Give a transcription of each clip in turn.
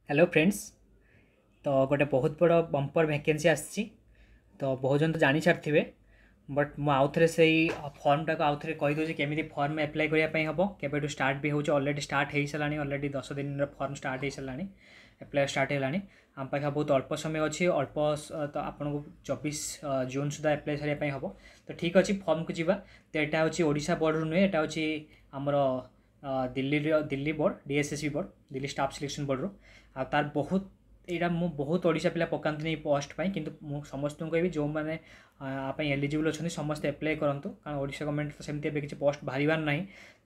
Hello friends. तो गोटे बहुत बड़ बंपर वैकेंसी आसी। तो बहुत जन तो जानी सारी बट मु आउ थे से फर्मटा को आउ थे कहीदे केमी फर्म एप्लाय करने हम केबेठू स्टार्ट भी होलरेडी स्टार्ट हो सारा अलरेडी 10 दिन फर्म स्टार्ट हो सारा एप्लाय स्टार्ट है आम पाखे बहुत अल्प समय अच्छी अल्प तो आपन को 24 जून सुधा एप्लाय सारे हम तो ठीक अच्छे फर्म को जीवा। तो यहाँ हूँ ओडिशा बोर्ड नुहे यहाँ हूँ आमर Delhi board DSSB board Delhi staff selection board रो आ तार बहुत यहाँ मु बहुत ओडिशा पिला पकाती नहीं पोस्ट पाई किंतु मु समस्त को कहबी जो मैंने एलिजिबल अच्छा समस्त एप्लाय करूँ कारण ओडिशा गवर्नमेंट तो सेमती किसी पोस्ट बाहर ना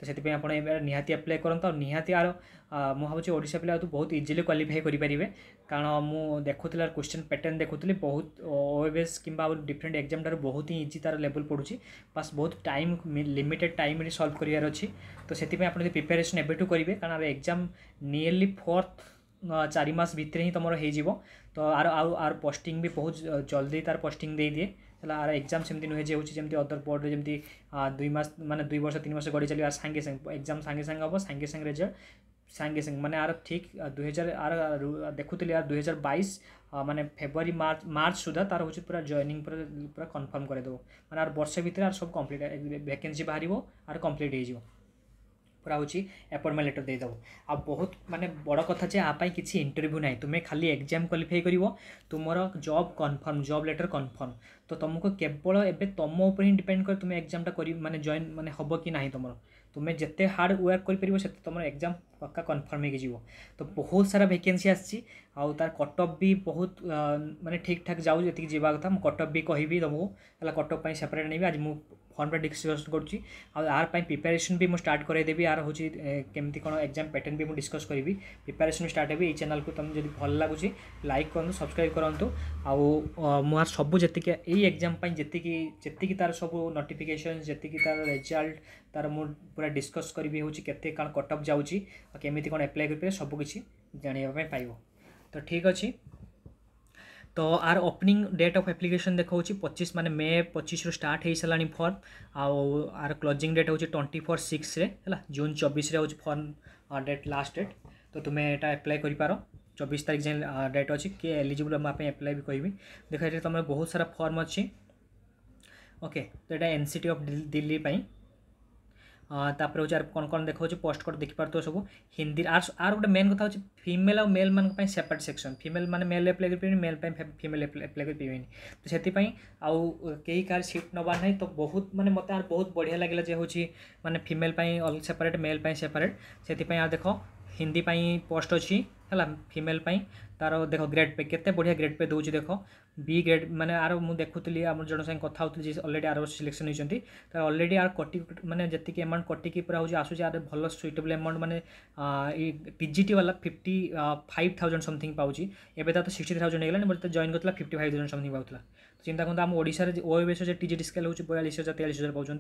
तो से आप निहाती एप्लाय करूँ और निहाती आर मुझे भावी ओडिशा पिला तो बहुत इजिली क्वालिफाई करेंगे कारण मु देखुला क्वेश्चन पैटर्न देखुली बहुत ओएबीएस कि डिफरेंट एग्जाम टार बहुत ही इजी तार लेवल पड़ूँ बास बहुत टाइम लिमिटेड टाइम सल्व करार अच्छी तो से प्रिपेरेसन एबेठू करेंगे कारण एग्जाम नियरली 4 मास भितर ही तुम हो तो आर पोस्टिंग भी बहुत जल्दी तार पोस्टिंग दे दिए है आर एग्जाम सेमती नुहे जमी अदर बोर्ड जमी 2 मास माने 2 वर्ष 3 वर्ष गड़ी चलिए सांगे सांगे एग्जाम सांगे सांगे हम सांगे सांगे रिजल्ट सांगे सांगे माने आर ठीक 2000 आर देखुली आर 2022 माने फेब्रुआरी मार्च सुधा तार हूँ पूरा जॉइनिंग पूरा कन्फर्म करदेव माने आर वर्ष भितर आर सब कंप्लीट वैकेंसी बाहर आर कंप्लीट हो पूरा हूँ अपॉइंटमेंट लेटर देदेव आ बहुत माने बड़ कथा जे आप किसी इंटरव्यू ना तुम्हें खाली एग्जाम क्वालिफाई कर तुम job confirm job letter confirm तो तुमको केवल एवं तुम उपर ही डिपेंड कर तुम्हें एग्जाम कर माने जॉइन माने हम कि ना तुम तुम्हें जिते हार्ड वर्क कर तुम एग्जाम पक्का कन्फर्म हो तो बहुत सारा वैकेंसी आसी तार कट ऑफ भी बहुत माने ठीक ठाक जाऊ जी जावा कथा कट ऑफ भी कहि तुमको है कट ऑफ सेपरेट नहीं आज मु फर्म डिस्कसन करुँची आर प्रिपेरेसन भी मुझे स्टार्ट करदेवी आर हूँ केमती कौन एग्जाम पैटर्न भी मुझे डिस्कस करी प्रिपेरेसन स्टार्ट है ये चैनल को तुम जब भल लगुच लाइक करूँ सब्सक्राइब करूँ आर सब जी एग्जाम जी तार सब नोटिफिकेशन जी तार रिजल्ट तार मु पूरा डिस्कस करी हूँ केते कौन कट ऑफ जाऊँगी केमी कौन एप्लाय करेंगे सबकि जानापी पाइब तो ठीक अच्छे। तो आर ओपनिंग डेट ऑफ एप्लिकेशन देखा 25 माने मे 25 स्टार्ट हो सारा फर्म आर क्लोजिंग डेट हूँ 24/6 है जून 24 हूँ फर्म डेट लास्ट डेट तो तुम्हें यहाँ एप्लाय कर 24 तारीख जाए डेट अच्छी किए एलिजिबल मैं एप्लाय भी कहि देख ये तुम बहुत सारा फर्म अच्छी ओके तो यहाँ एनसीटी ऑफ दिल्ली तापर हूँ कौन कौन देखा पोस्ट कोड देखिपार सब हिंदी आर गोटे मेन कथा फीमेल और मेल मान सेपरेट सेक्शन फीमेल माने मेल एप्लाय कर मेल फीमेल एप्लाय कर तो से आउ कई कार सीट नबार ना तो बहुत माने मत बहुत बढ़िया लगे हूँ माने फीमेल सेपरेट मेल सेपरेट से देख हिंदी पोस्ट अच्छी है फीमेल तार देख ग्रेड पे केते बढ़िया ग्रेड पे दूसरी देख बी ग्रेड माने आर मुझे देखुली आम जन संगे कथा होती अलरेडी आर सिलेक्शन होती तो अलरेडी आर कटी माने जी अमाउंट कटिकी पूरा हूँ आसूँ आर भल सुइटेबल अमाउंट माने पीजीटी वाला 55,000 समथिंग पाँच एवं तो 60,000 होगा बट जॉइन करता 55,000 समथिंग पाला तो चिंता करते आम ओडिशा ओएबीएस टीजीटी स्केल हूँ 42,000 43,000 पाँच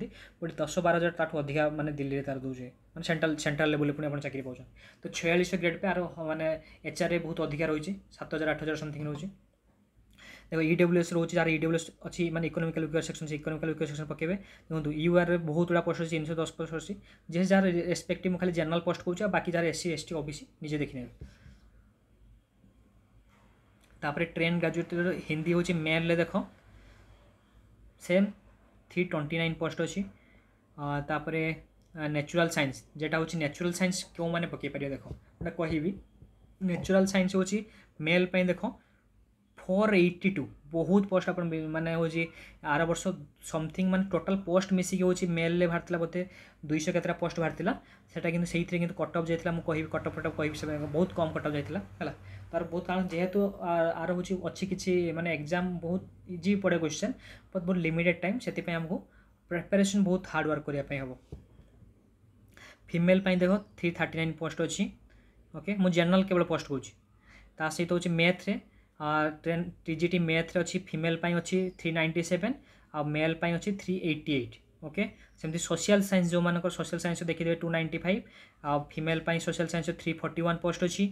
बट 10-12,000 ताठू अधिका माने दिल्ली में तार दूसरे मैंने सेंट्रल लेवल पुणी आप चाकरी पाँच तो 46 ग्रेड पे आर माने एचआर बहुत अधिका रही 7,000-8,000 समथिंग रोचे देखो ईडब्ल्यूएस रोचे जार ईडब्ल्यूएस अच्छी माने इकोनॉमिकल विकर सेक्शन से इकोनॉमिकल विकर सेक्शन पकेबे देखो यूआर बहुत गुड़ा पोस्ट अच्छी 310 पोस्ट अच्छी जे जार रेस्पेक्टिव खाली जनरल पोस्ट कहूँ बाकी जार एससी एसटी ओबीसी निजे देखने तापर ट्रेन ग्रेजुएट हिंदी हूँ मेल देख सेम 329 पोस्ट अच्छी तापर नेचुरल साइंस जेटा हूँ नेचुरल साइंस क्यों मैंने पकई पारे देख गोटे कहबी नेचुरल साइंस हूँ मेल देख 482 बहुत पोस्ट आप माने हूँ आर वर्ष समथिंग माने टोटल पोस्ट मिसिकी हूँ मेल बाहर बोते 200 केतरा पोस्ट बाहर सेटा किंतु सेइथिरे किंतु कट ऑफ जाइतिला मु कहि कट ऑफ कहि से बहुत कम कट ऑफ जाइतिला हला तार बहुत कारण जेहेतु आर हूँ अच्छी किसी माने एग्जाम बहुत इजी पड़े क्वेश्चन बट बहुत लिमिटेड टाइम से आमको प्रिपेरेसन बहुत हार्ड वर्क करने हम फीमेल देख 339 पोस्ट अच्छी ओके मु जनरल केवल पोस्ट कहूँ ता सहित हूँ मैथ रे ट्रेन टीजीटी मैथ अच्छी फीमेल अच्छी 397 आ मेल अच्छी 388 ओके सेमती सोशल साइंस जो मान सोशल साइंस देखिए 295 आ फीमेल सोशल साइंस 341 पोस्ट अच्छी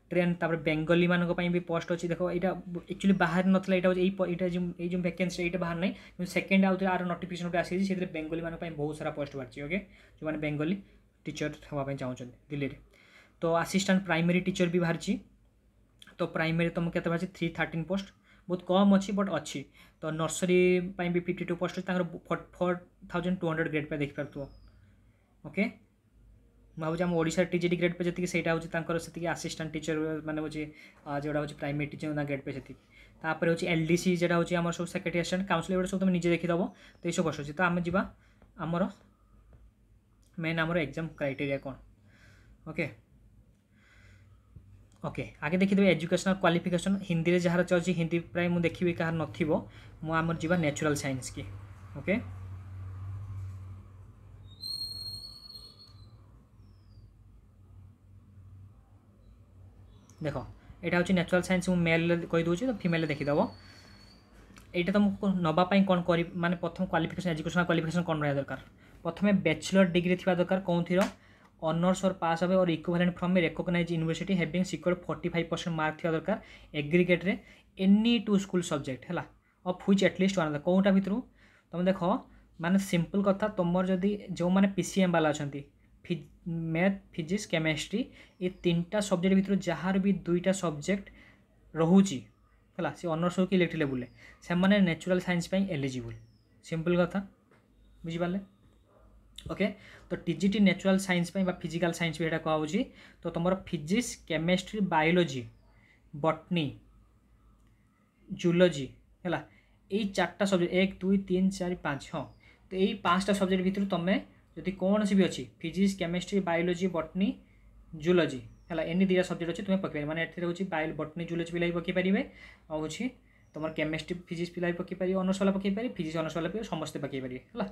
ट्रेन तापर बेंगली मानक भी पोस्ट अच्छी देखो यहाँ एक्चुअली बाहर नाला यहाँ जो वैकेंसी ये बाहर ना सेकेंड आउट आर नोटिफिकेशन गोटे आसी से बेंगली मान बहुत सारा पोस्ट बाहर ओके जो मैंने बेंगली टीचर हाँपाई चाहते दिल्ली में तो असिस्टेंट प्राइमरी टीचर भी बाहर तो प्राइमरी तुमको केते बाजी 313 पोस्ट बहुत कम अच्छी बट अच्छी तो नर्सरी भी 52 पोस्ट अच्छी 4200 ग्रेड पे देखि पारथो ओके भावुँ आम ओडिशा टीजीटी ग्रेड पे जी से आसीस्टाट टीचर मैंने हूँ जोड़ा हूँ प्राइमरी टीचर ग्रेड पे जी तापर हूँ एलडीसी जोटा हूँ आम सब सेक्रेटरी असिस्टेंट काउंसिल एगुड़ा सब तुम निजे देखीदेव तो ये सब पोस्ट अच्छी तो आम जा आमर मेन आमर एग्जाम क्राइटेरिया कौन ओके ओके आगे देखीदेव एजुकेशनल क्वालिफिकेशन हिंदी में जार चलती हिंदी प्राय मुझे देखी कहार नमर जा नेचुरल साइंस की ओके देख यहाँ हूँ नेचुरल साइंस मुझे मेल कहीदे तो फिमेल देखीदेव यहाँ तुमको नापी कौन कर माने प्रथम क्वालिफिकेशन एजुकेशनल क्वालिफिकेशन कौन रहा दरकार प्रथम बैचलर डिग्री थी दरकार कौन थी ऑनर्स और पास हे और equivalent from recognised university having secured 45% mark थी दरकार एग्रीगेट रे एनी 2 स्कूल सब्जेक्ट है ऑफ व्हिच एटलिस्ट वन कौटा भितर तुम देख माने सिंपल कथा तुम जदि जो मैंने पीसीएम वाला अच्छा मैथ फिजिक्स केमिस्ट्री ये 3टा सब्जेक्ट भितर जार भी 2टा सब्जेक्ट रोचे है सी ऑनर्स हो कि इलेक्ट्रिक लेवल से मैंने नेचुरल साइंस एलिजिबल सिंपल कथा बुझिपारे ओके तो TGT natural science physical science भी यहाँ कहुच्छी तो तुम physics chemistry biology botany zoology है यही 4टा सब्जेक्ट 1 2 3 4 5 हाँ तो यही 5टा सब्जेक्ट भितर तुम्हें जदि कौन सी भी अच्छी physics chemistry biology botany zoology है एनी 2टा सब्जेक्ट अच्छी तुम्हें पकड़ माने हूँ बॉटनी जूलॉजी पिला भी पकईपारे और हूँ तुम केमिस्ट्री फिजिक्स पिला भी पकईपारे ऑनर्स वाला पकईपारे फिजिक्स ऑनर्स वाला भी समस्ते पकईपारे है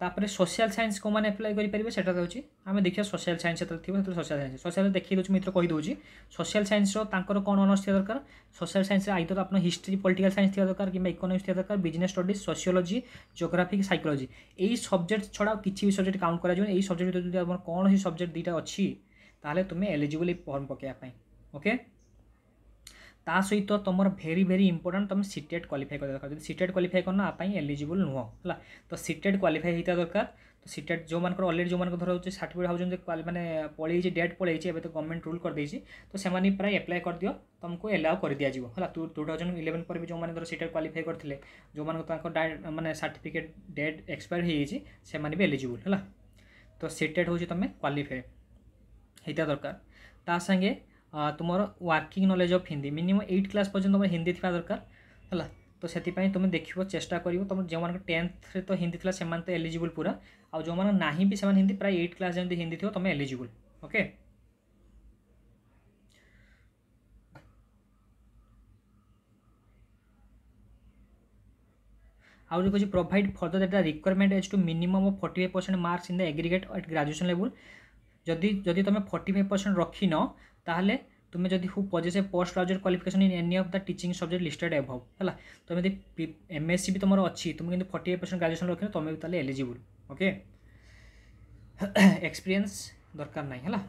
तापर सोशल साइंस को मैंने एप्लाई करेंगे से आम देखिए सोशल साइंस थी सोशल साइंस सोशल देखी दूसरी मित्र कहीदे सोशल साइंस कौन ऑनर्स थी दरकार सोशल साइंस आइदर आप हिस्ट्री पॉलिटिकल साइंस थी दरकार कि इकोनॉमिक्स थी दरकार business studies sociology geography psychology यही सब्जेक्ट छड़ा किसी भी सब्जेक्ट काउंट करा यही सब्जेक्ट भर कौन सी सब्जेक्ट 2टा अच्छी ताहले तुम्हें एलिजिबल फॉर्म पकड़ा ओके ता सहित तुम भेरी भेरी इंपोर्टेंट तुम सीटेट क्वालिफाई कर दरकार सीटेट क्वालिफाई करना आप एलिजिबल नुह है तो सीटेट क्वालिफाई होता दरकार तो सीटेट जो मान अलरेडी जो धर हो सर्टिफिकेट भाव मैंने पलि डेट पलि तो गवर्नमेंट रूल कर देछि तो से प्राय एप्लाई कर दियो तुमको एलाउ कर दिया है 2011 पर भी जो मैंने सीटेट क्वालिफाई करते जो माने सर्टिफिकेट डेट एक्सपायर हो भी एलिजिबल है तो सीटेट हूँ तुम क्वालिफाई होता दरकार ता संगे तुम working knowledge of Hindi minimum 8 class पर्यटन तुम हिंदी थी दरकार है तो से तुम देख चेष्टा कर तुम जो मान 10th तो हिंदी थी से तो एलिजिबल पूरा आ जो मैंने ना भी से हिंदी प्राय 8 क्लास जमी हिंदी थी तुम एलिजिबल ओके आउ जो कह provide further that the requirement as to minimum of 45% marks in the aggregate at graduation level जदि तुम 45% रखी न ताहले तुम्हें जदि who possess post graduate qualification in any of the teaching subject listed above है तुम यदि एमएससी भी तुम अच्छी तुम कि 48% ग्रेजुएशन रखी तुम भी एलिजिबल ओके एक्सपीरियंस दरकार नहीं है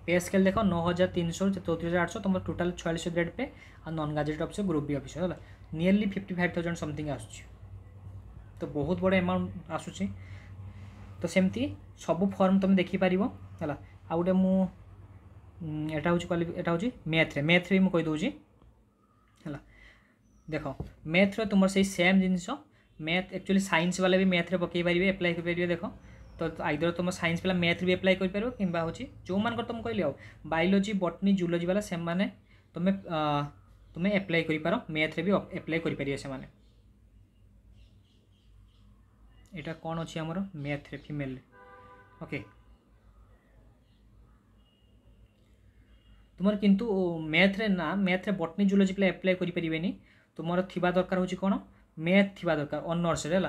पे स्केल देख 9300 34,800 तुम टोटाल 46 ग्रेड पे और non graduate officer group B officer है नियरली 55,000 समथिंग आस तो बहुत बड़ा अमाउंट आसूँ तो सेमती सब फॉर्म तुम देखिपार है आ गए मुझा हूँ मैथ भी मुझे कहीदे है देख मैथ तुम से सेम जिनस मैथ एक्चुअली साइंस वाले भी मैथ पकई पारे एप्लाई करेंगे देख तो आइदर तुम साइंस पिला मैथ भी एप्लाई कर पार कि जो मान तुम कहली बायोलॉजी बॉटनी जूलॉजी वाला से तुम्हें तुम्हें एप्लाई कर मैथ भी एप्लाई करेंगे से यहाँ कौन अच्छी आमर मैथ रे फीमेल ओके तुम किंतु मैथ रे ना मैथ रे बॉटनी जूलॉजी पिला एप्लाई करें तुम थिबा दरकार होची कौन मैथ थिबा दरकार ऑनर्स रे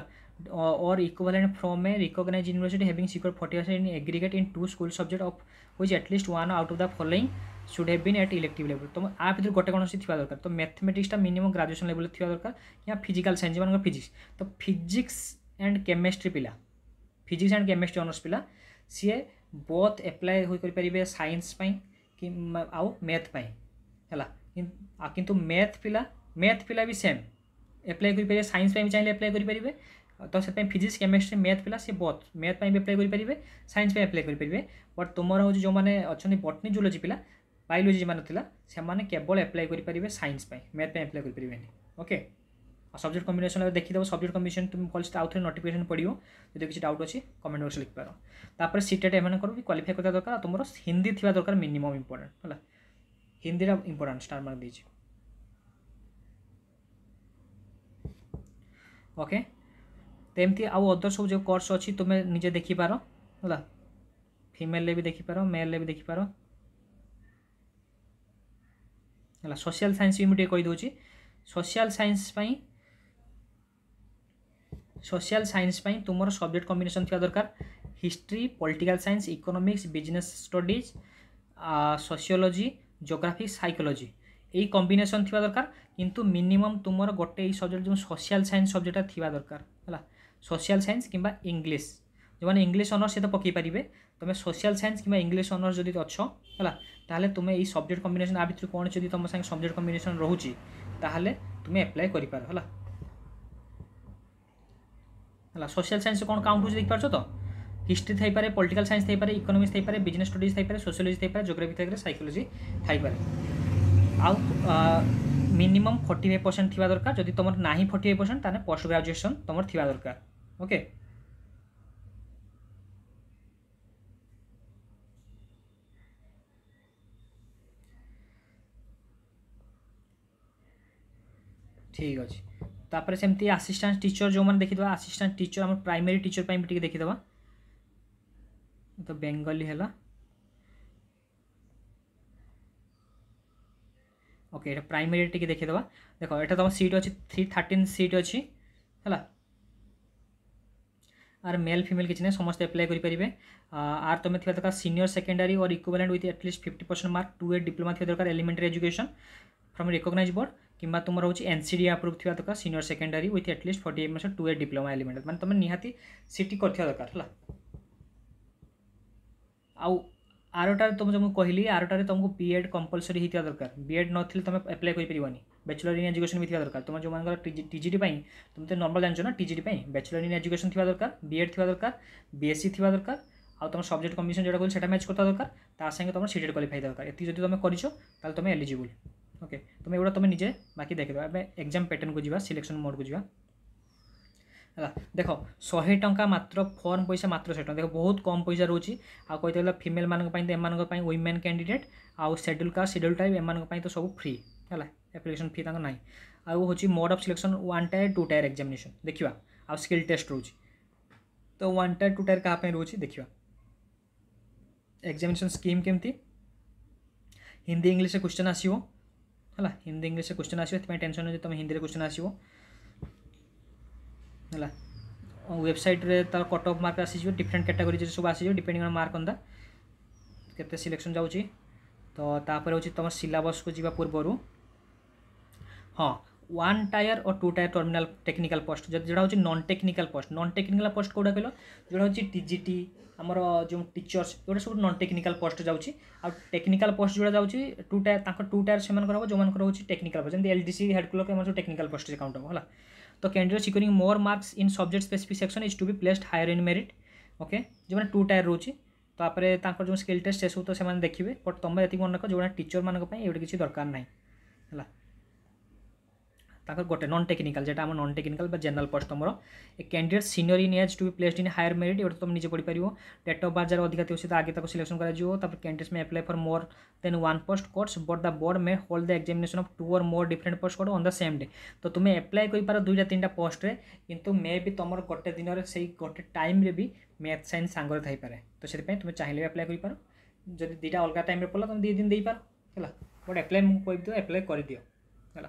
और equivalent from a recognised university having secured 40% in aggregate in 2 school subject of which at least one out of the following should have been at elective level तुम आ भर गोटे कौन सी थिबा दरकार तो मैथमेटिक्सटा मिनिमम ग्रेजुएशन लेवल थिबा दरकार या फिजिकल साइंस मान फिजिक्स तो फिजिक्स एंड केमिस्ट्री पिला फिजिक्स एंड केमिस्ट्री ऑनर्स पिला सी बोथ एप्लाई हो करें साइंस कि आउ मैथ है किंतु मैथ पिला भी सेम एप्लाई करेंगे साइंस भी चाहिए एप्लाई करेंगे तो से फिजिक्स केमिस्ट्री मैथ पिला सी बोथ मैथ भी एप्लाई करेंगे साइंस एप्लाई करेंगे बट तुम हूँ जो मैंने अच्छा बॉटनी जूलॉजी पिला बायोलोजी जो नाला से केवल एप्लाय करेंगे साइंस मैथ पे एप्लाय करेंगे ओके सब्जेक्ट कम्बिनेशन देखीद सब्जेक्ट कम्बिनेशन तुम भलसे आउ थे नोटिफिकेशन पड़ो जो किसी डाउट अच्छी कमेंट बॉक्स लिखिपार तापर सीटेट एम भी क्वालिफाई करता दरकार तुम हिंदी थी दरकार मिनिमम इंपोर्टेंट है हिंदी इंपोर्टेंट स्टार मार्क दीजिए ओके तो एमती आउ अदर सब जो कोर्स अच्छी तुम्हें निजे देखिपार है फीमेल भी देखिपार मेल भी देखिपार है सोशल साइंस भी मुझे कहीदे सोशल साइंस तुम सब्जेक्ट कम्बिनेशन थी दरकार history political science economics business studies sociology geography psychology यही कॉम्बिनेशन थी दरकार किंतु मिनिमम तुम गोटे सब्जेक्ट जो सोशल साइंस सब्जेक्ट थी दरकार है सोशल साइंस कि इंग्लीश जो मैंने इंग्लीश ऑनर्स से तो पकई पारे तुम सोशल साइंस कि इंग्लीश ऑनर्स जब अच्छ है ताहले तुम ये सब्जेक्ट कम्बिनेशन आ भितर कौन जब तुम साथ सब्जेक्ट कम्बिनेशन रोचे ताहले तुम एप्लाय कर पार है सोशल साइंस कौन काउंट हो देख पार्छ तो हिस्ट्री थी पारे पॉलिटिकल साइंस थी पारे इकोनॉमिक्स थी पारे बिजनेस स्टडीज थी पारे सोशियोलॉजी थी पारे ज्योग्राफी थी पारे साइकोलॉजी थी पारे आउ मिनिमम 45% थी दरकार जदि तुम ना 45% ताने पोस्ट ग्रेजुएशन तुम थी दरकार ओके ठीक अच्छे तापर सेमती असिस्टेंट टीचर जो मैंने देखीद असिस्टेंट टीचर आम प्राइमरी टीचर भी देखीद तो बेंगली है ओके ये प्राइमरी टी देखीद देख ये तुम सीट अच्छी 313 सीट अच्छी है आर मेल फिमेल किसी ना समस्त एप्लाय करेंगे आर तुम थी दरकार सीनियर सेकेंडरी और equivalent with at least 50% mark 2 diploma थी दरकार elementary education from recognised board कि तुम रोचे एनसीडी अप्रूव थी दरकार senior secondary with at least 48% 2 diploma element मैंने तुम निहाती सीटी कर दरकार है आउ आरटार तुम जो कहली आरटार तुमको बीएड कंपलसरी होता दरकार बीएड नथिले तुम एप्लाय करें बैचलर इन एजुकेशन भी थी दरकार तुम जो मान टीजीटी तुम तो नॉर्मल जानछ ना टीजीटी बैचलर इन एजुकेशन थी दरकार बीएड थी दरकार बीएससी थी दरकार आउ तुम सब्जेक्ट कम्बिनेशन जो कहली सेटा मैच करता दरकार ता संगे तुम सीटेट क्वालिफाई दरकार ये जब तुम कर तुम एलिजिबल ओके तुम एगुड़ा तुम निजे बाकी देखिद एग्जाम पैटर्न को जी सिलेक्शन मोड को जी है देख 100 टंका मात्र फॉर्म पैसा मात्र 100 टंका देख बहुत कम पैसा रोचे आ कहते फिमेल मानी एम वुमेन कैंडिडेट आउ शेड्यूल कास्ट शेड्यूल ट्राइब एम तो सब फ्री है एप्लिकेशन फी ना आउ हूँ mode of selection 1 tier 2 tier examination देखा आ स्किल टेस्ट रोचे तो 1 टायर 2 टायर क्या रोचे देखा एग्जामिनेशन स्कीम केमती हिंदी इंग्लिश से क्वेश्चन आसो है हिंदी इंग्लिश से क्वेश्चन आसो टेंशन हो तुम हिंदी क्वेश्चन आसो है वेबसाइट रे तार कट ऑफ मार्क आसी डिफरेंट कैटेगरी सब आसी depending on mark on the केते सिलेक्शन जाउची तो तापर होची तुम सिलेबस को जीवा पूर्व हाँ 1 टायर और 2 टायर टर्मिनाल टेक्निकल पोस्ट जोड़ा हूँ नॉन टेक्निकल पोस्ट कौटा कहल जोड़ा हूँ टीजीटी आमर जो टीचर्स ये सब नॉन टेक्निकल पोस्ट जाऊँगी आ टेक्निकल पोस्ट जोड़ा जाऊँगी 2 टायर 2 टायर से जो हूँ टेक्निकल पोस्ट जमी एलडीसी हेड क्लर्क सब टेक्निकल पोस्ट से काउंट है तो candidate securing more marks in subject specific section is to be placed higher in merit okay जो मैंने 2 टायर रोचे तो जो स्किल टेस्ट से सब तो से देखिए बट तुम ये मन रख जो टीचर मानक ये किसी दरकार ना है गोटे नॉन टेक्निकल जेटा आम नॉन टेक्निकल जनरल पोस्ट तुम a candidate senior in age to be placed in higher merit ये तुम निजे पढ़ी पार डेट ऑफ बर्थ जरा अधिक थी आगे सिलेक्शन कर कैंडिडेट्स में apply for more than 1 post course but the board में होल्ड द एग्जामिनेशन ऑफ 2 और more different post code on the same day तो तुम्हें अप्लाई कर पार 2 3 पोस्ट रे किंतु मे भी तुम गोटे दिन से गोटे टाइम रे भी मैथ साइंस सांगरे थी पारे तो से तुम चाहिए अप्लाई कर पार जब 2टा अलग टाइम पड़ा तुम 2 दिन दे पार है बट अप्लाई मुझे कह अप्लाई कर दियो है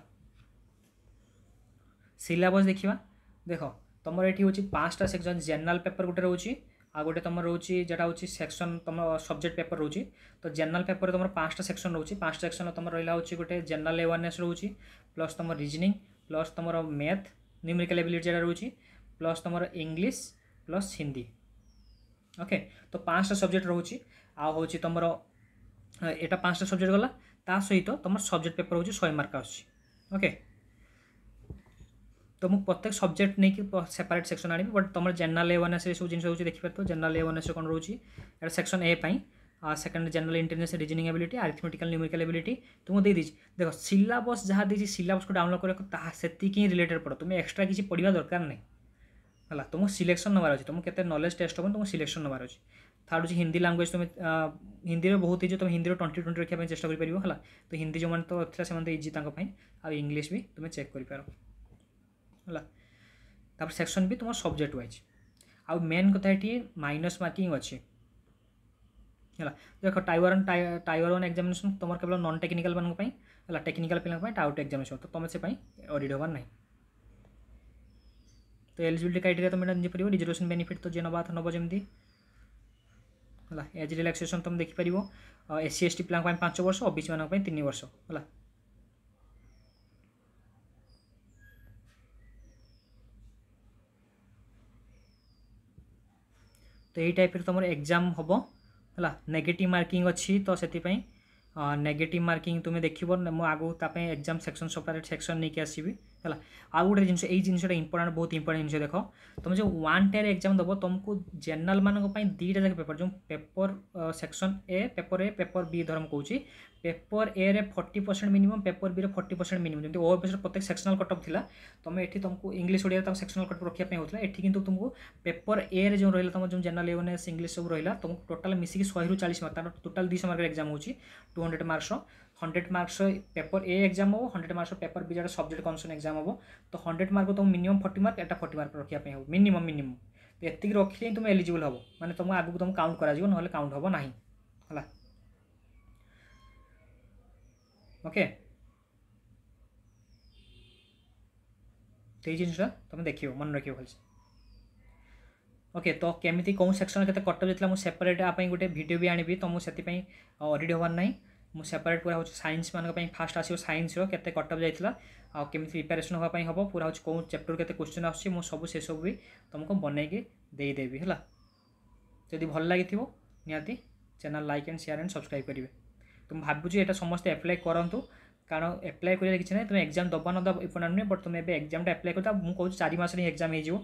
सिलेबस देखा देख तुम ये हूँ 5टा सेक्शन जनरल पेपर गोटे रोचे आ गोटे तुम रोचे जोटा हूँ सेक्शन तुम सब्जेक्ट पेपर रोचे तो जनरल पेपर तुम 5टा सेक्शन रोचे 5 सेक्शन तुम रहा हूँ गोटे जनरल अवेयरनेस रोचे प्लस तुम रीजनिंग प्लस तुम मैथ न्यूमेरिकल एबिलिटी जोटा रोचे प्लस तुम इंग्लिश प्लस हिंदी ओके तो 5टा सब्जेक्ट रोचे आ हूँ तुम यहाँ 5टा सब्जेक्ट गला ता सहित तुम सब्जेक्ट पेपर हूँ 100 मार्क ओके तो मुझे प्रत्येक सब्जेक्ट नहीं कि सेपरेट सेक्शन आनी बट तुम जनरल अवेयरनेस सब जिन देखिए जनरल अवेयरनेस कौन रोचे section A pi second general intelligence reasoning ability arithmetical numerical ability तुमको दे दीजिए देख सिलेबस जहाँ देती सिलेबस को डाउनलोड कर से रिलेटेड पढ़ तुम्हें एक्सट्रा किसी पढ़ा दरकार नहीं है तुमको सिलेक्शन नबार अच्छे तुमको केते नॉलेज टेस्ट हो तुमको सिलेक्शन नबार अच्छे थर्ड हूँ हिंदी लैंग्वेज तुम हिंदी में बहुत इजी तुम हिंदी 20-20 रखा चेष्टा कर है तो हिंदी जो मैंने तो था से इजी आ इंग्लीश भी तुम्हें चेक कर सेक्शन भी तुम सब्जेक्ट वाइज आउ मेन कथा ये माइनस मार्किंग अच्छी है देख टाइगर 1 एग्जामिनेशन तुम केवल नॉन टेक्निकल मानी है टेक्निकल पे टाउट एग्जामिनेशन तो तुम से ऑडिट होबार नहीं तो एलिजिबिलिटी क्राइटेरिया तुम देखिपर रिजर्वेशन बेनिफिट तो जी नवा नब जमी है एज रिलैक्सेशन तुम देखिपर SC ST पिला 5 वर्ष OBC मान 3 वर्ष है तो यही टाइप तुम एग्जाम हम है नेगेटिव मार्किंग अच्छी तो से नेगेटिव मार्किंग तुम्हें देख मुझे आगू एग्जाम सेक्शन सेपरेट सेक्शन नहीं आसवि है आउ गोटे जिन जिनसा इंपोर्टेंट बहुत इंपोर्टेंट जिन देख तुम जो 1 टायर एग्जाम दब तुमको जनरल मानक दुईटा जगह पेपर जो paper section A paper B धर्म कौच पेपर ए रे 40% मिनिमम पेपर बी रे 40% मिनिमम जमी ओएफएस प्रत्येक सेक्शनल कटअप थिला तुम ये तुमको इंग्लीश ओडिया सेक्शनल कटअप रखापी होता है ये तुमको पेपर ए रे जो रहा तुम जो जनरल अवेयरनेस इंग्लीश सब रहा तुमको टोटाल मिसिक 100 ରୁ 40 मार्क टोटाल 200 मार्क एग्जाम हो 200 marks 100 marks paper A exam हो 100 मार्क्स पेपर बी जो सब्जेक्ट कन्सर्न एग्जाम हो तो 100 मार्क तुम मिनिमम 40 मार्क एटा 40 मार्क रखापी हो मिनिमम तो ये रखिले तुम एलिजिबल हम माने तुम आगू तुम काउंट करा ना काउंट हम ना है ओके तो ये जिनसा तुम देखियो मन रखियो भल ओके तो केमी कौन सेक्शन के कटअप जाता मुझे सेपरेट आप गोटे वीडियो भी आनी तो मुझे ऑडिट होबार ना मुझे सेपरेट पूरा हूँ साइंस मान फास्ट आसो साइंस के कटअप जाता आमी प्रिपेरेसन हाँपाई हम पूरा हूँ कौन चैप्टर के क्वेश्चन आसूँ सब से सब भी तुमको बनईकि देदेवी है जदि भल लगी निहाती channel like and share and subscribe करेंगे तुम भावुँ यहाँ समस्त एप्लाय करूँ कारण एप्लाय कर किसी ना तुम एग्जाम दबा न दब इम्पोर्टेंट नुहे बट तुम एग्जाम एप्लाय कर मुझे 4 मास एग्जाम हो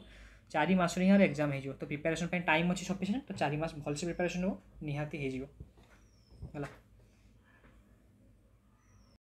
4 मास एग्जाम हो तो प्रिपेरेसन टाइम अच्छी सफिशिएंट तो 4 मास भलसे प्रिपेरेसन हो निहाती है